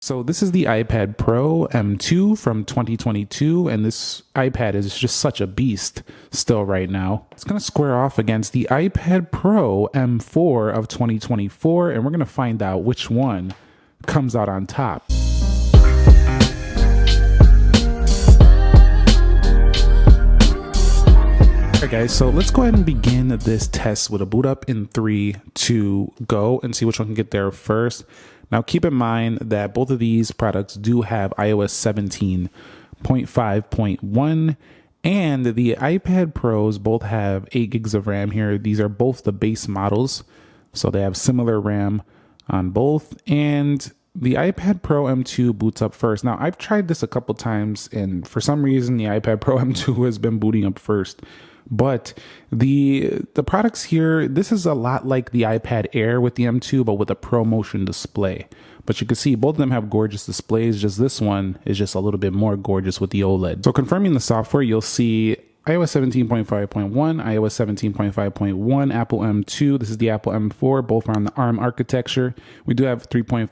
So this is the iPad Pro M2 from 2022, and this iPad is just such a beast still right now. It's going to square off against the iPad Pro M4 of 2024, and we're going to find out which one comes out on top. Alright guys, so let's go ahead and begin this test with a boot up in 3, 2, go, and see which one can get there first. Now keep in mind that both of these products do have iOS 17.5.1, and the iPad Pros both have 8 gigs of RAM here. These are both the base models, so they have similar RAM on both, and the iPad Pro M2 boots up first. Now I've tried this a couple times, and for some reason the iPad Pro M2 has been booting up first. But the products here, this is a lot like the iPad Air with the M2, but with a ProMotion display. But you can see both of them have gorgeous displays. Just this one is just a little bit more gorgeous with the OLED. So confirming the software, you'll see iOS 17.5.1, iOS 17.5.1, Apple M2. This is the Apple M4. Both are on the ARM architecture. We do have 3.49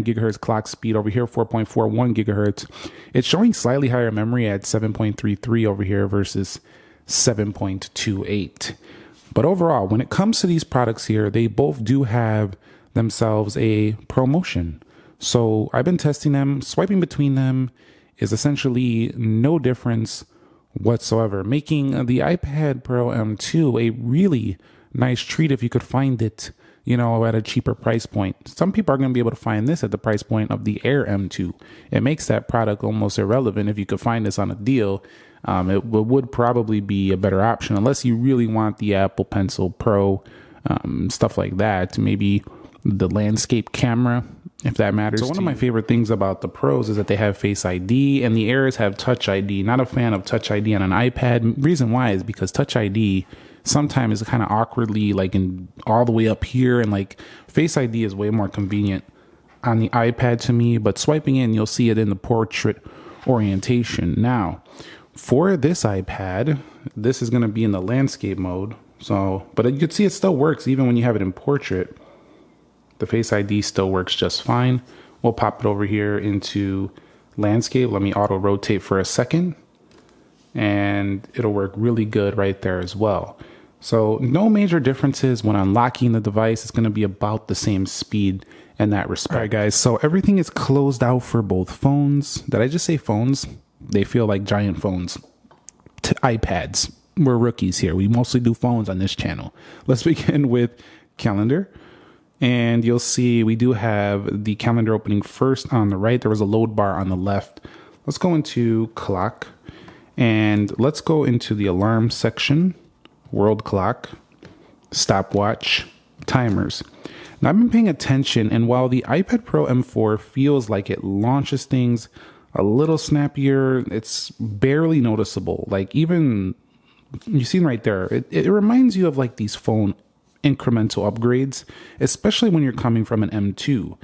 gigahertz clock speed over here, 4.41 gigahertz. It's showing slightly higher memory at 7.33 over here versus 7.28. But overall, when it comes to these products here, they both do have themselves a ProMotion. So I've been testing them. Swiping between them is essentially no difference whatsoever, making the iPad Pro M2 a really nice treat if you could find it, you know, at a cheaper price point. Some people are going to be able to find this at the price point of the Air M2. It makes that product almost irrelevant if you could find this on a deal. It would probably be a better option unless you really want the Apple Pencil Pro, stuff like that. Maybe the landscape camera, if that matters. So one of my favorite things about the Pros is that they have Face ID, and the Airs have Touch ID. Not a fan of Touch ID on an iPad. Reason why is because Touch ID sometimes is kind of awkwardly like in all the way up here, and like Face ID is way more convenient on the iPad to me. But swiping in, you'll see it in the portrait orientation. Now, for this iPad, this is going to be in the landscape mode. So, but you can see it still works even when you have it in portrait. The Face ID still works just fine. We'll pop it over here into landscape. Let me auto rotate for a second, and it'll work really good right there as well. So no major differences when unlocking the device. It's going to be about the same speed in that respect. All right, guys, so everything is closed out for both phones. Did I just say phones? They feel like giant phones. iPads. We're rookies here. We mostly do phones on this channel. Let's begin with calendar. And you'll see we do have the calendar opening first on the right. There was a load bar on the left. Let's go into clock. And let's go into the alarm section. World clock. Stopwatch. Timers. Now I've been paying attention, and while the iPad Pro M4 feels like it launches things a little snappier, it's barely noticeable. Like even, you see right there, it reminds you of like these phone incremental upgrades, especially when you're coming from an M2,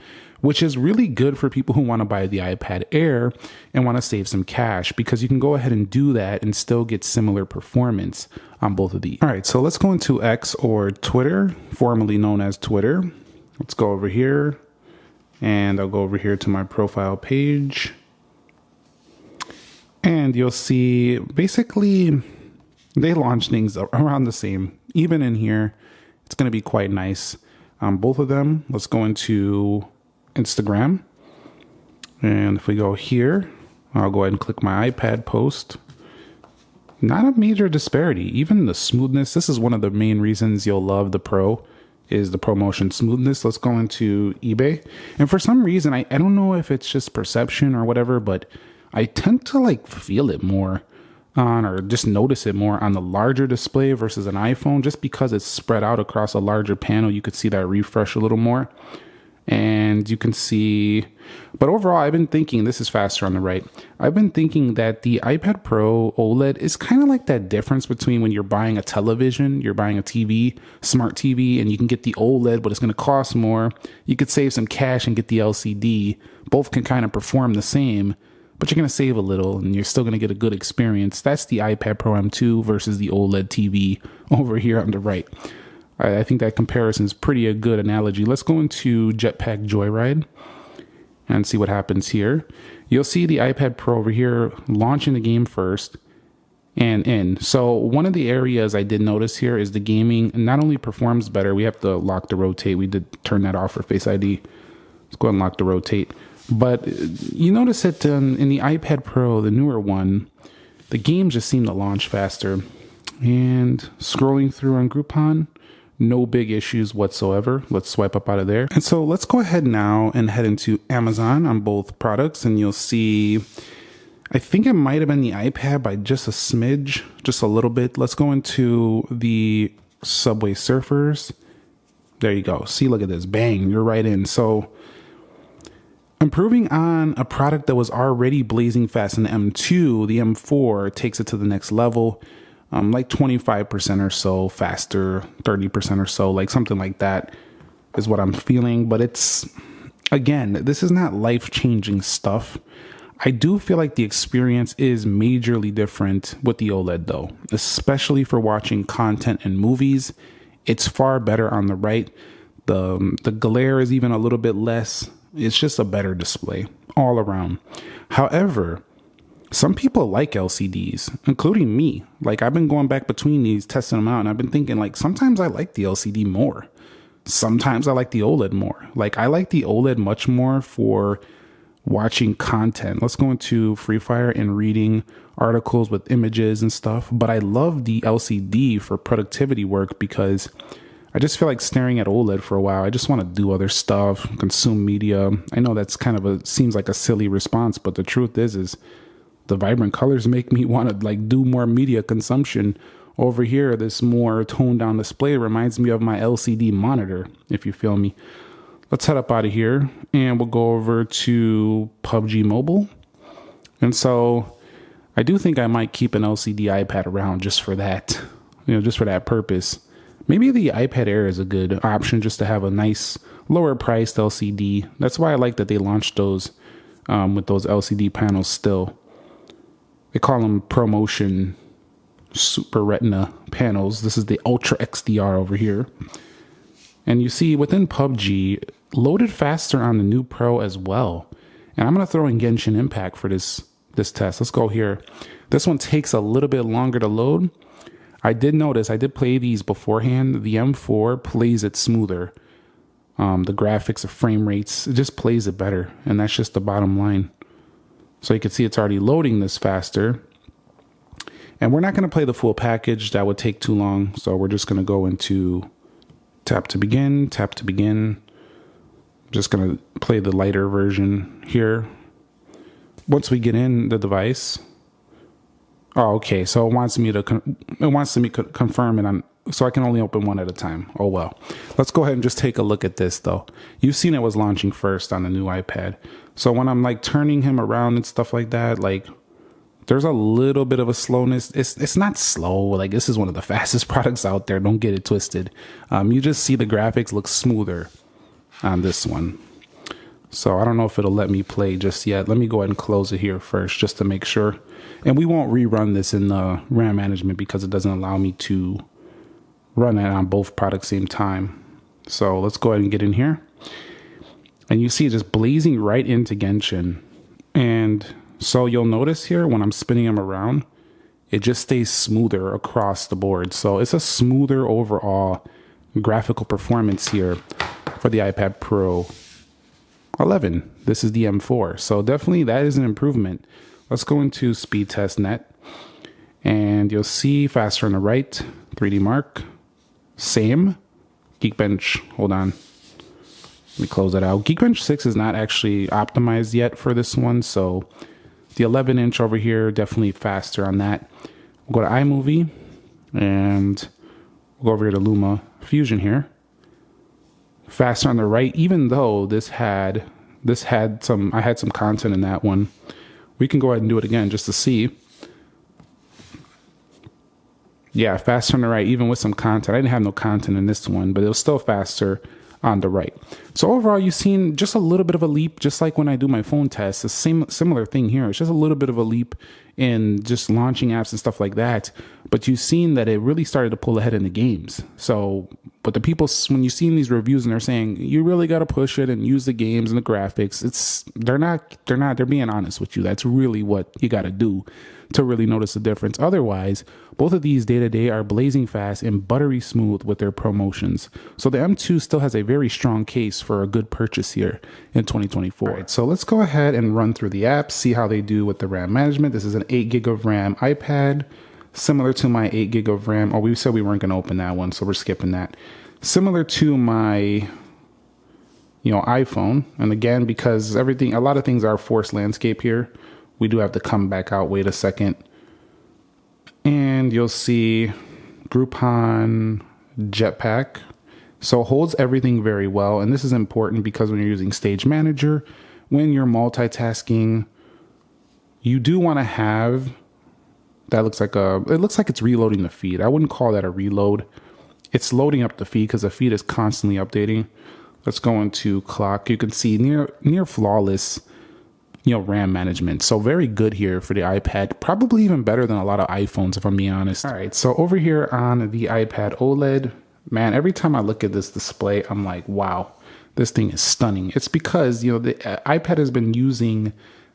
which is really good for people who want to buy the iPad Air and want to save some cash, because you can go ahead and do that and still get similar performance on both of these. All right, so let's go into X, or Twitter, formerly known as Twitter. Let's go over here, and I'll go over here to my profile page. And you'll see basically they launch things around the same. Even in here, it's going to be quite nice on both of them. Let's go into Instagram. And if we go here, I'll go ahead and click my iPad post. Not a major disparity. Even the smoothness, this is one of the main reasons you'll love the Pro, is the ProMotion smoothness. Let's go into eBay. And for some reason, I don't know if it's just perception or whatever, but I tend to like feel it more on, or just notice it more on the larger display versus an iPhone, just because it's spread out across a larger panel. You could see that refresh a little more, and you can see, but overall I've been thinking, this is faster on the right, I've been thinking that the iPad Pro OLED is kind of like that difference between when you're buying a television, you're buying a TV, smart TV, and you can get the OLED, but it's going to cost more. You could save some cash and get the LCD. Both can kind of perform the same, but you're going to save a little and you're still going to get a good experience. That's the iPad Pro M2 versus the OLED TV over here on the right. I think that comparison is pretty a good analogy. Let's go into Jetpack Joyride. and see what happens here. You'll see the iPad Pro over here launching the game first and in. So one of the areas I did notice here is the gaming not only performs better, we have to lock the rotate. We did turn that off for Face ID. Let's go ahead and lock the rotate. But you notice that in the iPad Pro, the newer one, the games just seem to launch faster. And scrolling through on Groupon, no big issues whatsoever. Let's swipe up out of there. And so let's go ahead now and head into Amazon on both products. And you'll see, I think it might have been the iPad by just a smidge, just a little bit. Let's go into the Subway Surfers. There you go. See, look at this. Bang, you're right in. So improving on a product that was already blazing fast in the M2, the M4 takes it to the next level. Like 25% or so faster, 30% or so, like something like that is what I'm feeling. But it's, again, this is not life-changing stuff. I do feel like the experience is majorly different with the OLED though, especially for watching content and movies. It's far better on the right. The glare is even a little bit less. It's just a better display all around. However, some people like LCDs, including me. Like, I've been going back between these, testing them out, and I've been thinking, like, sometimes I like the LCD more. Sometimes I like the OLED more. Like, I like the OLED much more for watching content. Let's go into Free Fire and reading articles with images and stuff. But I love the LCD for productivity work because I just feel like staring at OLED for a while. I just want to do other stuff, consume media. I know that's kind of seems like a silly response, but the truth is the vibrant colors make me want to like do more media consumption. Over here, this more toned down display reminds me of my LCD monitor, if you feel me. Let's head up out of here and we'll go over to PUBG Mobile. And so I do think I might keep an LCD iPad around just for that, just for that purpose. Maybe the iPad Air is a good option just to have a nice lower priced LCD. That's why I like that they launched those with those LCD panels still. They call them ProMotion Super Retina panels. This is the Ultra XDR over here. And you see within PUBG, loaded faster on the new Pro as well. And I'm going to throw in Genshin Impact for this test. Let's go here. This one takes a little bit longer to load. I did notice, I did play these beforehand. The M4 plays it smoother. The graphics, the frame rates, it just plays it better. And that's just the bottom line. So you can see it's already loading this faster. And we're not going to play the full package. That would take too long. So we're just going to go into tap to begin, tap to begin. I'm just going to play the lighter version here. Once we get in the device. Oh, okay. So it wants me to confirm it so I can only open one at a time. Oh, well. Let's go ahead and just take a look at this, though. You've seen it was launching first on the new iPad. So when I'm like turning him around and stuff like that, like there's a little bit of a slowness. It's not slow. Like this is one of the fastest products out there. Don't get it twisted. You just see the graphics look smoother on this one. So I don't know if it'll let me play just yet. Let me go ahead and close it here first just to make sure. And we won't rerun this in the RAM management because it doesn't allow me to run it on both products same time. So let's go ahead and get in here. And you see it just blazing right into Genshin. And so you'll notice here when I'm spinning them around, it just stays smoother across the board. So it's a smoother overall graphical performance here for the iPad Pro 11. This is the M4. So definitely that is an improvement. Let's go into Speed Test Net. And you'll see faster on the right, 3D Mark. Same. Geekbench, hold on. Let me close that out. Geekbench 6 is not actually optimized yet for this one. So the 11-inch over here, definitely faster on that. We'll go to iMovie and we'll go over here to Luma Fusion here. Faster on the right, even though I had some content in that one. We can go ahead and do it again just to see. Yeah, faster on the right, even with some content. I didn't have no content in this one, but it was still faster on the right. So overall, you've seen just a little bit of a leap, just like when I do my phone tests. The similar thing here. It's just a little bit of a leap in just launching apps and stuff like that. But but you've seen that it really started to pull ahead in the games. So, but the people, when you've seen these reviews and they're saying you really got to push it and use the games and the graphics, they're being honest with you. That's really what you got to do to really notice the difference. Otherwise, both of these day to day are blazing fast and buttery smooth with their promotions. So the M2 still has a very strong case for a good purchase here in 2024. All right, so let's go ahead and run through the apps, see how they do with the RAM management. This is an 8 gig of RAM iPad, similar to my 8 gig of RAM. Oh, we said we weren't going to open that one, so we're skipping that. Similar to my iPhone. And again, because a lot of things are forced landscape here, we do have to come back out, wait a second. And you'll see Groupon Jetpack. So holds everything very well. And this is important because when you're using Stage Manager, when you're multitasking, you do want to have, it looks like it's reloading the feed. I wouldn't call that a reload. It's loading up the feed because the feed is constantly updating. Let's go into clock. You can see near flawless RAM management. So very good here for the iPad, probably even better than a lot of iPhones, if I'm being honest. All right, so over here on the iPad OLED, man, every time I look at this display, I'm like, wow, this thing is stunning. It's because, the iPad has been using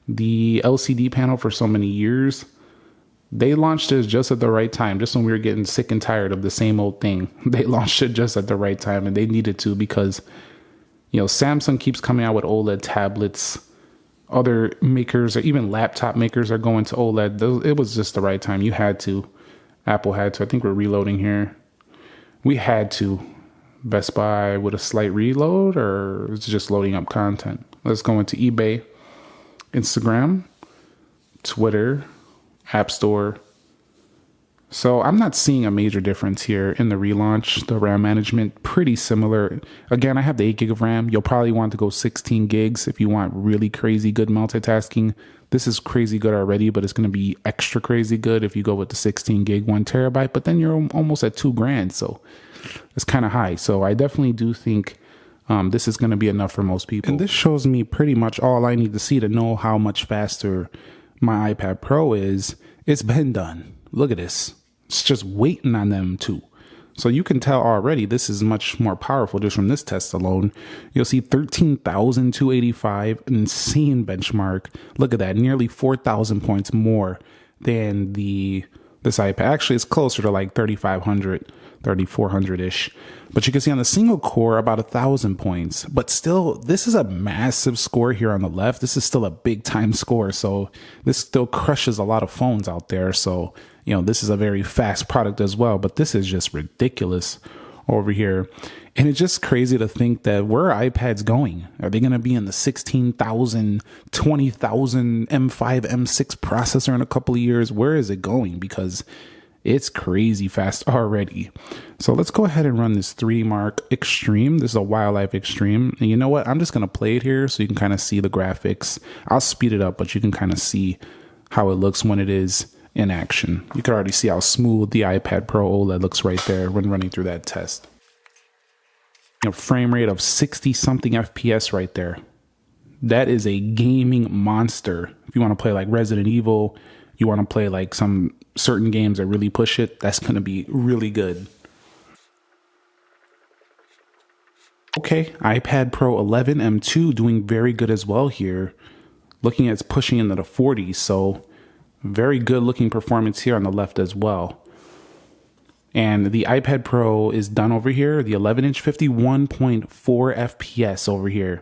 the LCD panel for so many years. They launched this just at the right time, just when we were getting sick and tired of the same old thing. They launched it just at the right time, and they needed to because, Samsung keeps coming out with OLED tablets. Other makers or even laptop makers are going to OLED. It was just the right time. You had to. Apple had to. I think we're reloading here. We had to. Best Buy with a slight reload, or it's just loading up content. Let's go into eBay, Instagram, Twitter, App Store. So I'm not seeing a major difference here in the relaunch. The RAM management, pretty similar. Again, I have the 8 gig of RAM. You'll probably want to go 16 gigs if you want really crazy good multitasking. This is crazy good already, but it's going to be extra crazy good if you go with the 16 gig, 1 terabyte, but then you're almost at $2,000. So it's kind of high. So I definitely do think this is going to be enough for most people. And this shows me pretty much all I need to see to know how much faster my iPad Pro is. It's been done. Look at this. It's just waiting on them too. So you can tell already this is much more powerful just from this test alone. You'll see 13,285, insane benchmark. Look at that, nearly 4,000 points more than this iPad. Actually, it's closer to like 3,500, 3,400-ish. But you can see on the single core about 1,000 points. But still, this is a massive score here on the left. This is still a big time score. So this still crushes a lot of phones out there. So this is a very fast product as well, but this is just ridiculous over here. And it's just crazy to think that where are iPads going? Are they going to be in the 16,000, 20,000 M5, M6 processor in a couple of years? Where is it going? Because it's crazy fast already. So let's go ahead and run this 3D Mark Extreme. This is a Wildlife Extreme. And you know what? I'm just going to play it here so you can kind of see the graphics. I'll speed it up, but you can kind of see how it looks when it is in action. You can already see how smooth the iPad Pro OLED looks right there when running through that test. Frame rate of 60 something FPS right there. That is a gaming monster. If you want to play like Resident Evil, you want to play like some certain games that really push it, that's going to be really good. Okay, iPad Pro 11 M2 doing very good as well here. Looking at it's pushing into the 40s, so very good looking performance here on the left as well. And the iPad Pro is done over here. The 11-inch, 51.4 FPS over here.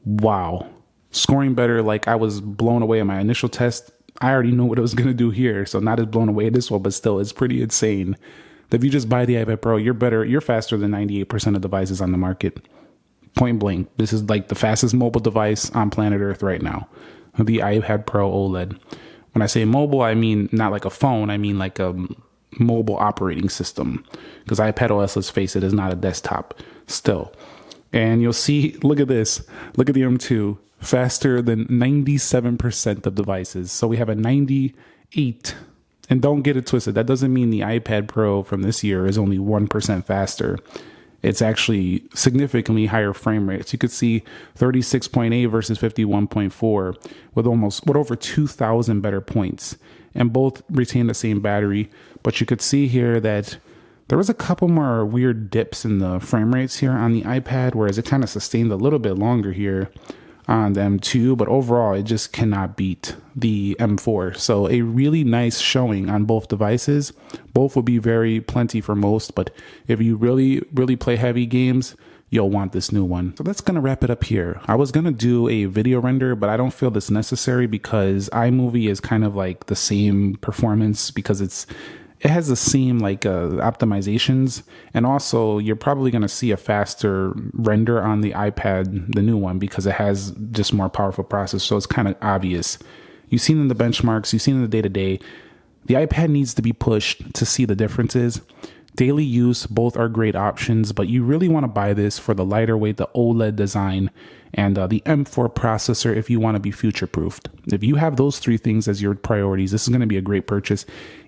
Wow. Scoring better. Like, I was blown away in my initial test. I already knew what it was going to do here. So not as blown away this one, but still, it's pretty insane. That if you just buy the iPad Pro, you're faster than 98% of devices on the market. Point blank. This is like the fastest mobile device on planet Earth right now. The iPad Pro OLED. When I say mobile, I mean not like a phone. I mean like a mobile operating system. Because iPad OS, let's face it, is not a desktop still. And you'll see, look at this. Look at the M2. Faster than 97% of devices. So we have a 98. And don't get it twisted. That doesn't mean the iPad Pro from this year is only 1% faster. it's actually significantly higher frame rates. You could see 36.8 versus 51.4 with over 2,000 better points, and both retain the same battery. But you could see here that there was a couple more weird dips in the frame rates here on the iPad, whereas it kind of sustained a little bit longer here on the M2, but overall it just cannot beat the M4. So a really nice showing on both devices. Both will be very plenty for most, but if you really play heavy games, you'll want this new one. So that's gonna wrap it up here. I was gonna do a video render, but I don't feel this necessary because iMovie is kind of like the same performance because it has the same optimizations, and also you're probably going to see a faster render on the iPad, the new one, because it has just more powerful processor. So it's kind of obvious. You've seen in the benchmarks, you've seen in the day-to-day, the iPad needs to be pushed to see the differences. Daily use, both are great options, but you really want to buy this for the lighter weight, the OLED design, and the M4 processor if you want to be future-proofed. If you have those three things as your priorities, this is going to be a great purchase.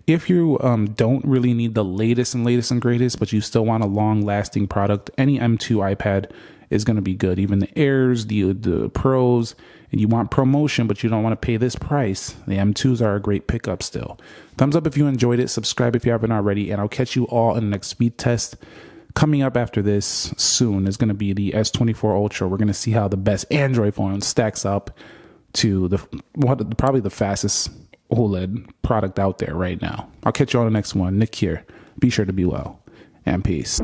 If you don't really need the latest and greatest, but you still want a long-lasting product, any M2 iPad is going to be good. Even the Airs, the Pros, and you want promotion, but you don't want to pay this price, the M2s are a great pickup still. Thumbs up if you enjoyed it, subscribe if you haven't already, and I'll catch you all in the next speed test. Coming up after this soon is going to be the S24 Ultra. We're going to see how the best Android phone stacks up to probably the fastest OLED product out there right now. I'll catch you on the next one. Nick here. Be sure to be well, and peace.